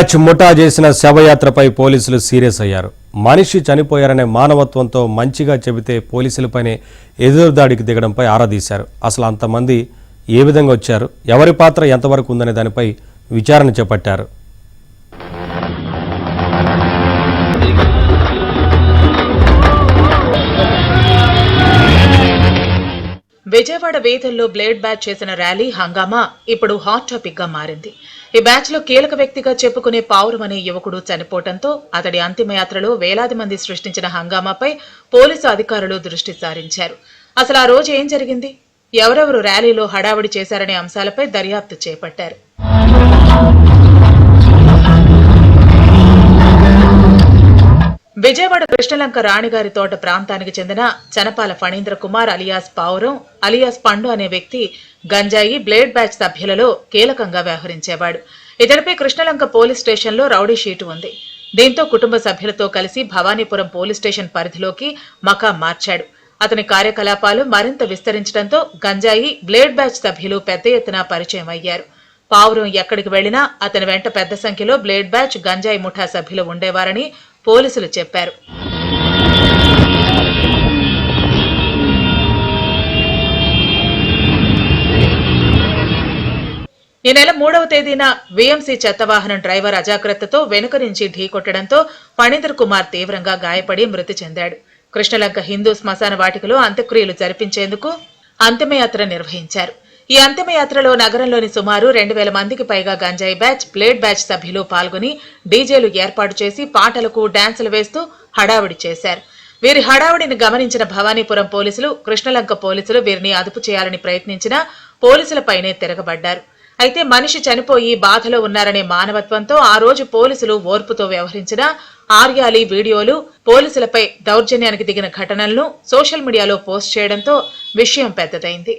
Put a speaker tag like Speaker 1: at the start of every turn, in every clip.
Speaker 1: Batch ముఠా చేసిన శవయాత్రపై పోలీసులు సీరియస్ అయ్యారు. మనిషి చనిపోయారనే మానవత్వంతో మంచిగా చెబితే పోలీసులపైనే ఎదురుదాడికి దిగడంపై ఆరా తీశారు. అసలు అంతమంది ఏ విధంగా వచ్చారు, ఎవరి పాత్ర ఎంతవరకు ఉందనే దానిపై విచారణ చేపట్టారు.
Speaker 2: విజయవాడ వీధుల్లో బ్లేడ్ బ్యాచ్ చేసిన ర్యాలీ హంగామా ఇప్పుడు హాట్ టాపిక్ గా మారింది. ఈ బ్యాచ్ లో కీలక వ్యక్తిగా చెప్పుకునే పావురం అనే యువకుడు చనిపోవడంతో అతడి అంతిమయాత్రలో వేలాది మంది సృష్టించిన హంగామాపై పోలీసు అధికారులు దృష్టి సారించారు. అసలు ఆ రోజు ఏం జరిగింది, ఎవరెవరు ర్యాలీలో హడావుడి చేశారనే అంశాలపై దర్యాప్తు చేపట్టారు. విజయవాడ కృష్ణలంక రాణిగారి తోట ప్రాంతానికి చెందిన చనపాల ఫణీంద్ర కుమార్ అలియాస్ పావురం అలియాస్ పండు అనే వ్యక్తి గంజాయి బ్లేడ్ బ్యాచ్ సభ్యులలో కీలకంగా వ్యవహరించేవాడు. ఇతడిపై కృష్ణలంక పోలీస్ స్టేషన్లో రౌడీ షీటు ఉంది. దీంతో కుటుంబ సభ్యులతో కలిసి భవానీపురం పోలీస్ స్టేషన్ పరిధిలోకి మకాం మార్చాడు. అతని కార్యకలాపాలు మరింత విస్తరించడంతో గంజాయి బ్లేడ్ బ్యాచ్ సభ్యులు పెద్ద ఎత్తున పరిచయం అయ్యారు. పావురం ఎక్కడికి వెళ్లినా అతని వెంట పెద్ద సంఖ్యలో బ్లేడ్ బ్యాచ్ గంజాయి ముఠా సభ్యులు ఉండేవారని పోలీసులు చెప్పారు. ఈ నెల 3వ తేదీన వీఎంసీ చెత్తవాహనం డ్రైవర్ అజాగ్రత్తతో వెనుక నుంచి ఢీకొట్టడంతో ఫణీంద్ర కుమార్ తీవ్రంగా గాయపడి మృతి చెందాడు. కృష్ణలంక హిందూ శ్మశాన వాటికలో అంత్యక్రియలు జరిపించేందుకు అంతిమయాత్ర నిర్వహించారు. ఈ అంతిమయాత్రలో నగరంలోని సుమారు 2000 మందికి పైగా గంజాయి బ్యాచ్ బ్లేడ్ బ్యాచ్ సభ్యులు పాల్గొని డీజేలు ఏర్పాటు చేసి పాటలకు డాన్సులు వేస్తూ హడావుడి చేశారు. వీరి హడావుడిని గమనించిన భవానీపురం పోలీసులు కృష్ణలంక పోలీసులు వీరిని అదుపు చేయాలని ప్రయత్నించినా పోలీసులపైనే తిరగబడ్డారు. అయితే మనిషి చనిపోయి బాధలో ఉన్నారనే మానవత్వంతో ఆ రోజు పోలీసులు ఓర్పుతో వ్యవహరించిన ఆర్యాలి వీడియోలు పోలీసులపై దౌర్జన్యానికి దిగిన ఘటనలను సోషల్ మీడియాలో పోస్ట్ చేయడంతో విషయం పెద్దదైంది.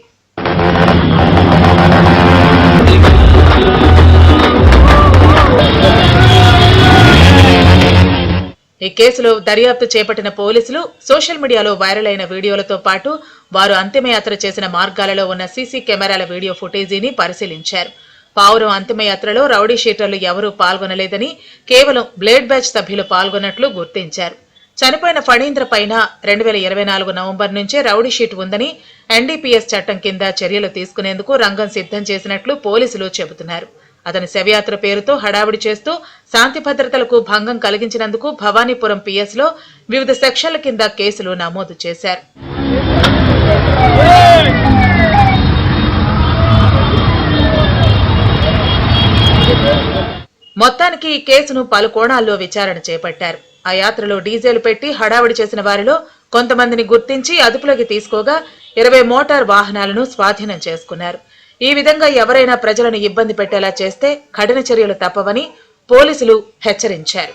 Speaker 2: ఈ కేసులో దర్యాప్తు చేపట్టిన పోలీసులు సోషల్ మీడియాలో వైరల్ అయిన వీడియోలతో పాటు వారు అంతిమయాత్ర చేసిన మార్గాలలో ఉన్న సీసీ కెమెరాల వీడియో ఫుటేజీని పరిశీలించారు. పావురం అంతిమయాత్రలో రౌడీ షీటర్లు ఎవరూ పాల్గొనలేదని, కేవలం బ్లేడ్ బ్యాచ్ సభ్యులు పాల్గొన్నట్లు గుర్తించారు. చనిపోయిన ఫణీంద్ర పైన 2024 నవంబర్ నుంచే రౌడీ షీట్ ఉందని, ఎన్డీపీఎస్ చట్టం కింద చర్యలు తీసుకునేందుకు రంగం సిద్ధం చేసినట్లు పోలీసులు చెబుతున్నారు. అతని శవయాత్ర పేరుతో హడావుడి చేస్తూ శాంతి భద్రతలకు భంగం కలిగించినందుకు భవానీపురం పిఎస్లో వివిధ సెక్షన్ల కింద కేసులు నమోదు చేశారు. మొత్తానికి ఈ కేసును పలు కోణాల్లో విచారణ చేపట్టారు. ఆ యాత్రలో డీజేలు పెట్టి హడావుడి చేసిన వారిలో కొంతమందిని గుర్తించి అదుపులోకి తీసుకోగా 20 మోటార్ వాహనాలను స్వాధీనం చేసుకున్నారు. ఈ విధంగా ఎవరైనా ప్రజలను ఇబ్బంది పెట్టేలా చేస్తే కఠిన చర్యలు తప్పవని పోలీసులు హెచ్చరించారు.